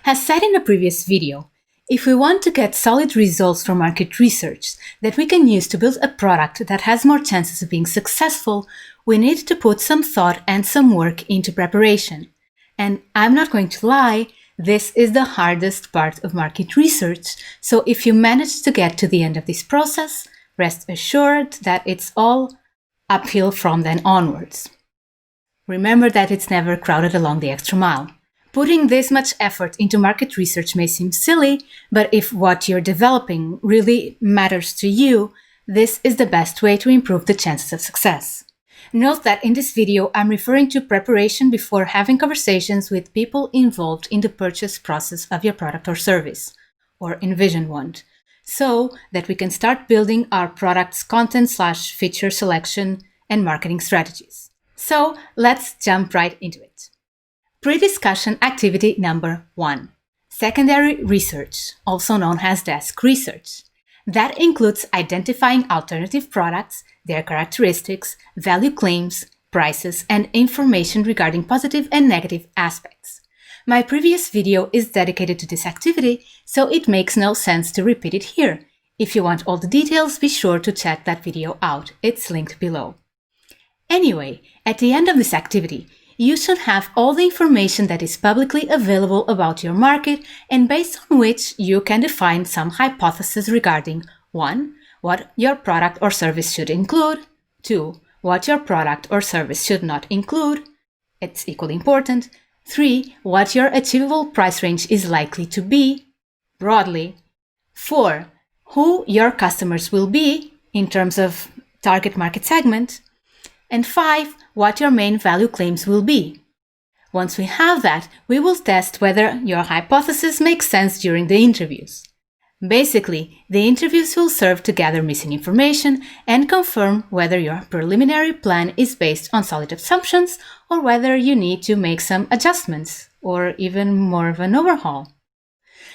As said in a previous video, if we want to get solid results from market research that we can use to build a product that has more chances of being successful, we need to put some thought and some work into preparation. And I'm not going to lie, this is the hardest part of market research, so if you manage to get to the end of this process, rest assured that it's all uphill from then onwards. Remember that it's never crowded along the extra mile. Putting this much effort into market research may seem silly, but if what you're developing really matters to you, this is the best way to improve the chances of success. Note that in this video, I'm referring to preparation before having conversations with people involved in the purchase process of your product or service, or envisioned one, so that we can start building our product's content/feature selection and marketing strategies. So let's jump right into it. Pre-discussion activity number 1. Secondary research, also known as desk research. That includes identifying alternative products, their characteristics, value claims, prices, and information regarding positive and negative aspects. My previous video is dedicated to this activity, so it makes no sense to repeat it here. If you want all the details, be sure to check that video out. It's linked below. Anyway, at the end of this activity, you should have all the information that is publicly available about your market and based on which you can define some hypotheses regarding 1. What your product or service should include, 2. What your product or service should not include, it's equally important, 3. What your achievable price range is likely to be, broadly, 4. Who your customers will be in terms of target market segment, and 5. What your main value claims will be. Once we have that, we will test whether your hypothesis makes sense during the interviews. Basically, the interviews will serve to gather missing information and confirm whether your preliminary plan is based on solid assumptions or whether you need to make some adjustments or even more of an overhaul.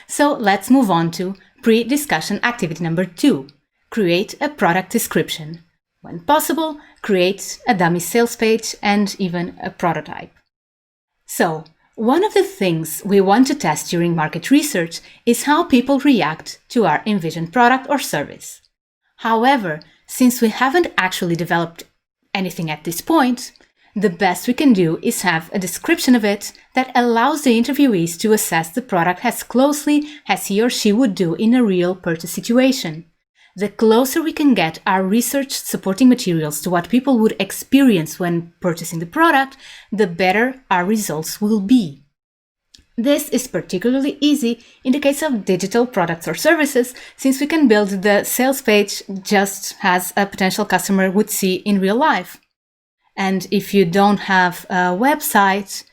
So let's move on to pre-discussion activity number 2. Create a product description. When possible, create a dummy sales page and even a prototype. So, one of the things we want to test during market research is how people react to our envisioned product or service. However, since we haven't actually developed anything at this point, the best we can do is have a description of it that allows the interviewees to assess the product as closely as he or she would do in a real purchase situation. The closer we can get our research supporting materials to what people would experience when purchasing the product, the better our results will be. This is particularly easy in the case of digital products or services, since we can build the sales page just as a potential customer would see in real life. And if you don't have a website,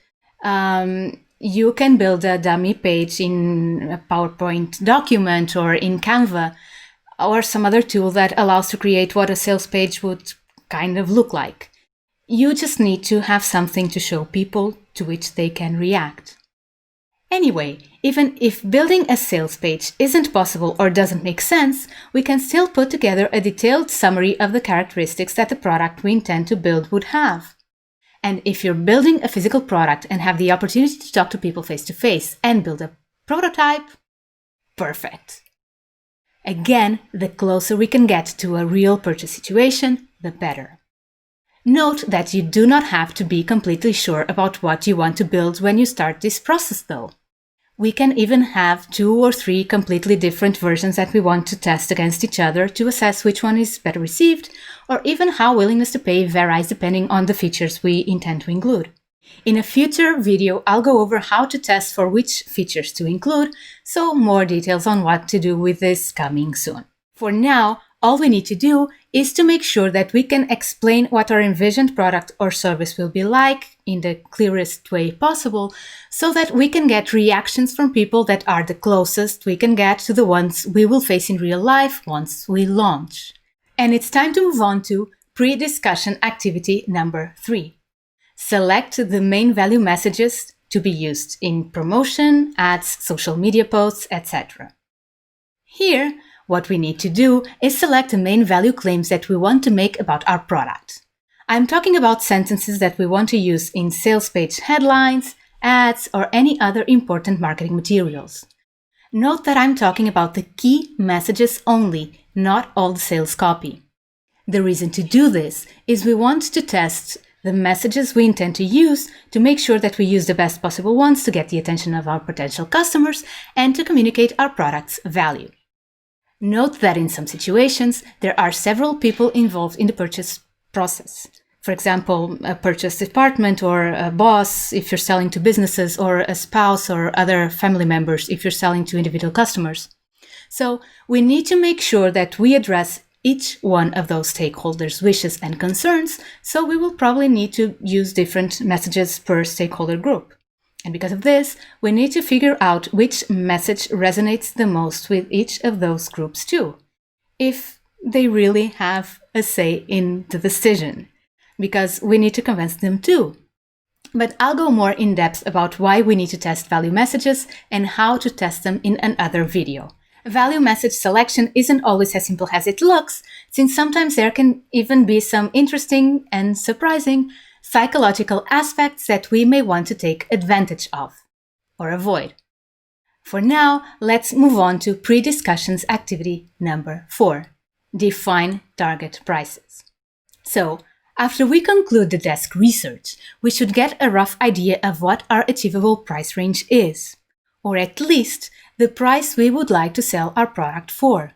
you can build a dummy page in a PowerPoint document or in Canva, or some other tool that allows to create what a sales page would kind of look like. You just need to have something to show people to which they can react. Anyway, even if building a sales page isn't possible or doesn't make sense, we can still put together a detailed summary of the characteristics that the product we intend to build would have. And if you're building a physical product and have the opportunity to talk to people face to face and build a prototype, perfect. Again, the closer we can get to a real purchase situation, the better. Note that you do not have to be completely sure about what you want to build when you start this process, though. We can even have 2 or 3 completely different versions that we want to test against each other to assess which one is better received, or even how willingness to pay varies depending on the features we intend to include. In a future video, I'll go over how to test for which features to include, so more details on what to do with this coming soon. For now, all we need to do is to make sure that we can explain what our envisioned product or service will be like in the clearest way possible, so that we can get reactions from people that are the closest we can get to the ones we will face in real life once we launch. And it's time to move on to pre-discussion activity number 3. Select the main value messages to be used in promotion, ads, social media posts, etc. Here, what we need to do is select the main value claims that we want to make about our product. I'm talking about sentences that we want to use in sales page headlines, ads, or any other important marketing materials. Note that I'm talking about the key messages only, not all the sales copy. The reason to do this is we want to test the messages we intend to use to make sure that we use the best possible ones to get the attention of our potential customers and to communicate our product's value. Note that in some situations, there are several people involved in the purchase process. For example, a purchase department or a boss if you're selling to businesses, or a spouse or other family members if you're selling to individual customers. So we need to make sure that we address each one of those stakeholders' wishes and concerns, so we will probably need to use different messages per stakeholder group. And because of this, we need to figure out which message resonates the most with each of those groups too, if they really have a say in the decision, because we need to convince them too. But I'll go more in depth about why we need to test value messages and how to test them in another video. Value message selection isn't always as simple as it looks, since sometimes there can even be some interesting and surprising psychological aspects that we may want to take advantage of or avoid. For now, let's move on to pre-discussions activity number 4. Define target prices. So, after we conclude the desk research, we should get a rough idea of what our achievable price range is, or at least the price we would like to sell our product for.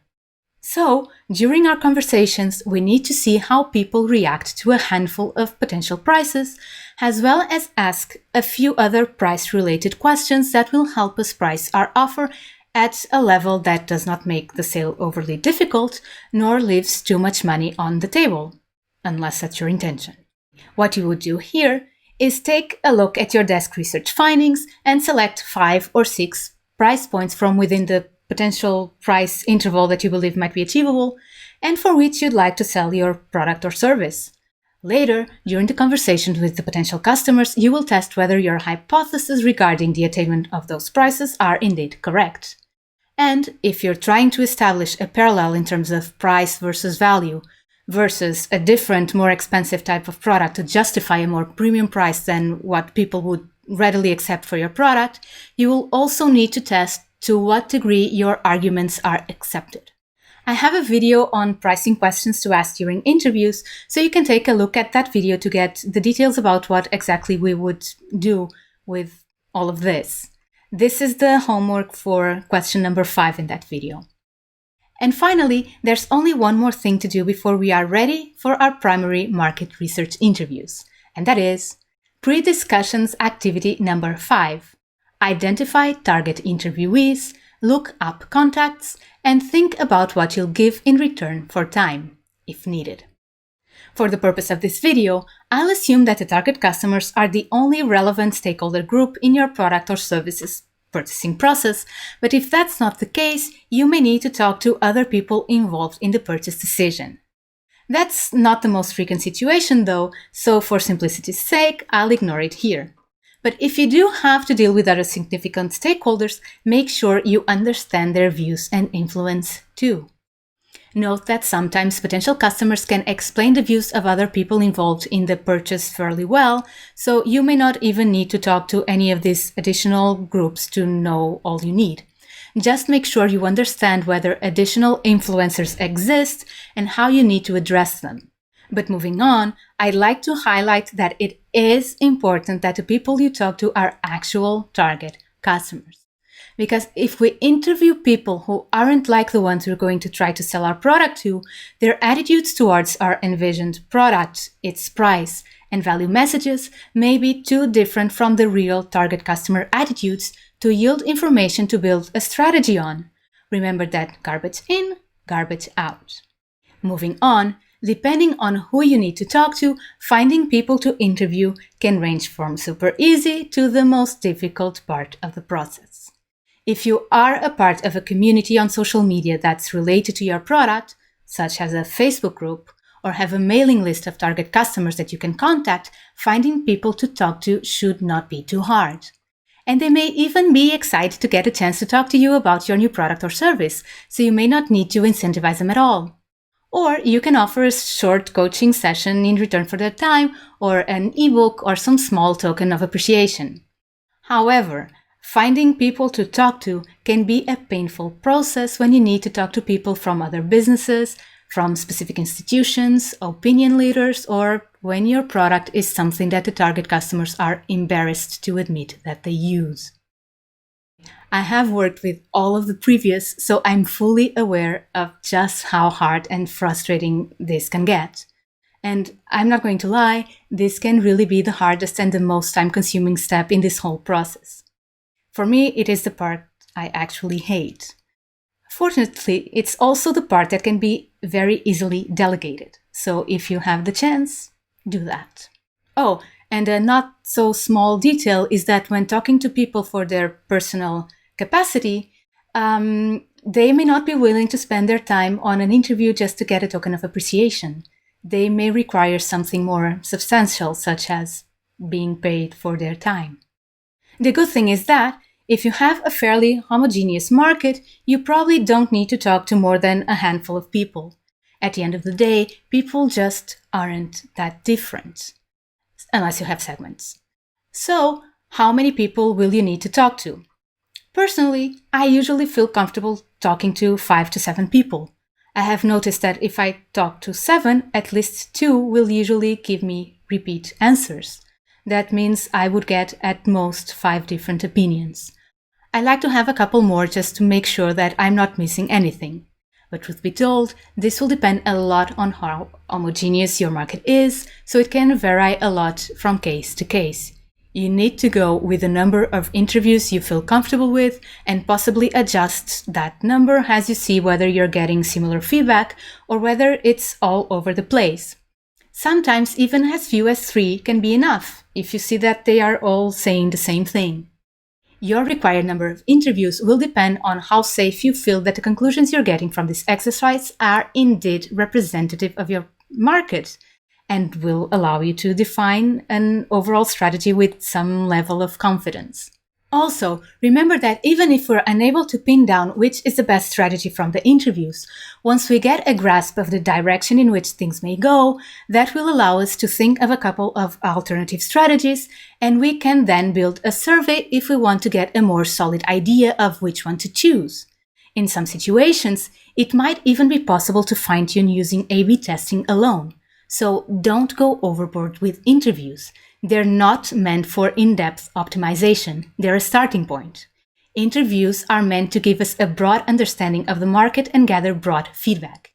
So, during our conversations, we need to see how people react to a handful of potential prices, as well as ask a few other price-related questions that will help us price our offer at a level that does not make the sale overly difficult, nor leaves too much money on the table, unless that's your intention. What you would do here is take a look at your desk research findings and select 5 or 6 price points from within the potential price interval that you believe might be achievable and for which you'd like to sell your product or service. Later, during the conversation with the potential customers, you will test whether your hypotheses regarding the attainment of those prices are indeed correct. And if you're trying to establish a parallel in terms of price versus value versus a different, more expensive type of product to justify a more premium price than what people would readily accept for your product, you will also need to test to what degree your arguments are accepted. I have a video on pricing questions to ask during interviews, so you can take a look at that video to get the details about what exactly we would do with all of this. This is the homework for question number 5 in that video. And finally, there's only one more thing to do before we are ready for our primary market research interviews, and that is pre-discussions activity number 5. Identify target interviewees, look up contacts, and think about what you'll give in return for time, if needed. For the purpose of this video, I'll assume that the target customers are the only relevant stakeholder group in your product or services purchasing process, but if that's not the case, you may need to talk to other people involved in the purchase decision. That's not the most frequent situation though, so for simplicity's sake, I'll ignore it here. But if you do have to deal with other significant stakeholders, make sure you understand their views and influence too. Note that sometimes potential customers can explain the views of other people involved in the purchase fairly well, so you may not even need to talk to any of these additional groups to know all you need. Just make sure you understand whether additional influencers exist and how you need to address them. But moving on, I'd like to highlight that it is important that the people you talk to are actual target customers. Because if we interview people who aren't like the ones we're going to try to sell our product to, their attitudes towards our envisioned product, its price, and value messages may be too different from the real target customer attitudes to yield information to build a strategy on. Remember that garbage in, garbage out. Moving on, depending on who you need to talk to, finding people to interview can range from super easy to the most difficult part of the process. If you are a part of a community on social media that's related to your product, such as a Facebook group, or have a mailing list of target customers that you can contact, finding people to talk to should not be too hard. And they may even be excited to get a chance to talk to you about your new product or service, so you may not need to incentivize them at all. Or you can offer a short coaching session in return for their time, or an ebook, or some small token of appreciation. However, finding people to talk to can be a painful process when you need to talk to people from other businesses, from specific institutions, opinion leaders, or when your product is something that the target customers are embarrassed to admit that they use. I have worked with all of the previous, so I'm fully aware of just how hard and frustrating this can get. And I'm not going to lie, this can really be the hardest and the most time-consuming step in this whole process. For me, it is the part I actually hate. Fortunately, it's also the part that can be very easily delegated. So if you have the chance, do that. Oh, and a not so small detail is that when talking to people for their personal capacity, they may not be willing to spend their time on an interview just to get a token of appreciation. They may require something more substantial, such as being paid for their time. The good thing is that if you have a fairly homogeneous market, you probably don't need to talk to more than a handful of people. At the end of the day, people just aren't that different, unless you have segments. So, how many people will you need to talk to? Personally, I usually feel comfortable talking to 5 to 7 people. I have noticed that if I talk to 7, at least 2 will usually give me repeat answers. That means I would get at most 5 different opinions. I like to have a couple more just to make sure that I'm not missing anything. But truth be told, this will depend a lot on how homogeneous your market is, so it can vary a lot from case to case. You need to go with the number of interviews you feel comfortable with and possibly adjust that number as you see whether you're getting similar feedback or whether it's all over the place. Sometimes even as few as 3 can be enough if you see that they are all saying the same thing. Your required number of interviews will depend on how safe you feel that the conclusions you're getting from this exercise are indeed representative of your market and will allow you to define an overall strategy with some level of confidence. Also, remember that even if we're unable to pin down which is the best strategy from the interviews, once we get a grasp of the direction in which things may go, that will allow us to think of a couple of alternative strategies, and we can then build a survey if we want to get a more solid idea of which one to choose. In some situations, it might even be possible to fine-tune using A/B testing alone. So don't go overboard with interviews. They're not meant for in-depth optimization. They're a starting point. Interviews are meant to give us a broad understanding of the market and gather broad feedback.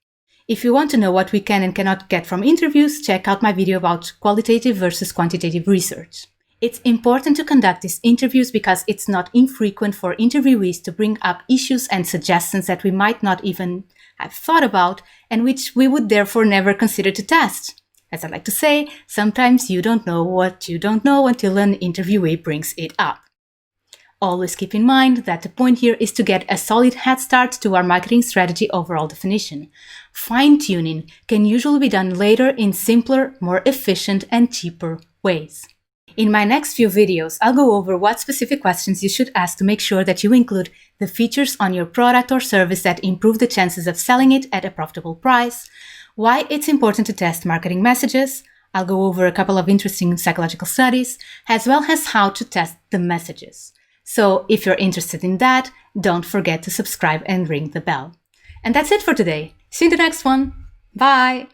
If you want to know what we can and cannot get from interviews, check out my video about qualitative versus quantitative research. It's important to conduct these interviews because it's not infrequent for interviewees to bring up issues and suggestions that we might not even have thought about and which we would therefore never consider to test. As I like to say, sometimes you don't know what you don't know until an interviewee brings it up. Always keep in mind that the point here is to get a solid head start to our marketing strategy overall definition. Fine-tuning can usually be done later in simpler, more efficient, and cheaper ways. In my next few videos, I'll go over what specific questions you should ask to make sure that you include the features on your product or service that improve the chances of selling it at a profitable price, why it's important to test marketing messages. I'll go over a couple of interesting psychological studies, as well as how to test the messages. So if you're interested in that, don't forget to subscribe and ring the bell. And that's it for today. See you in the next one. Bye!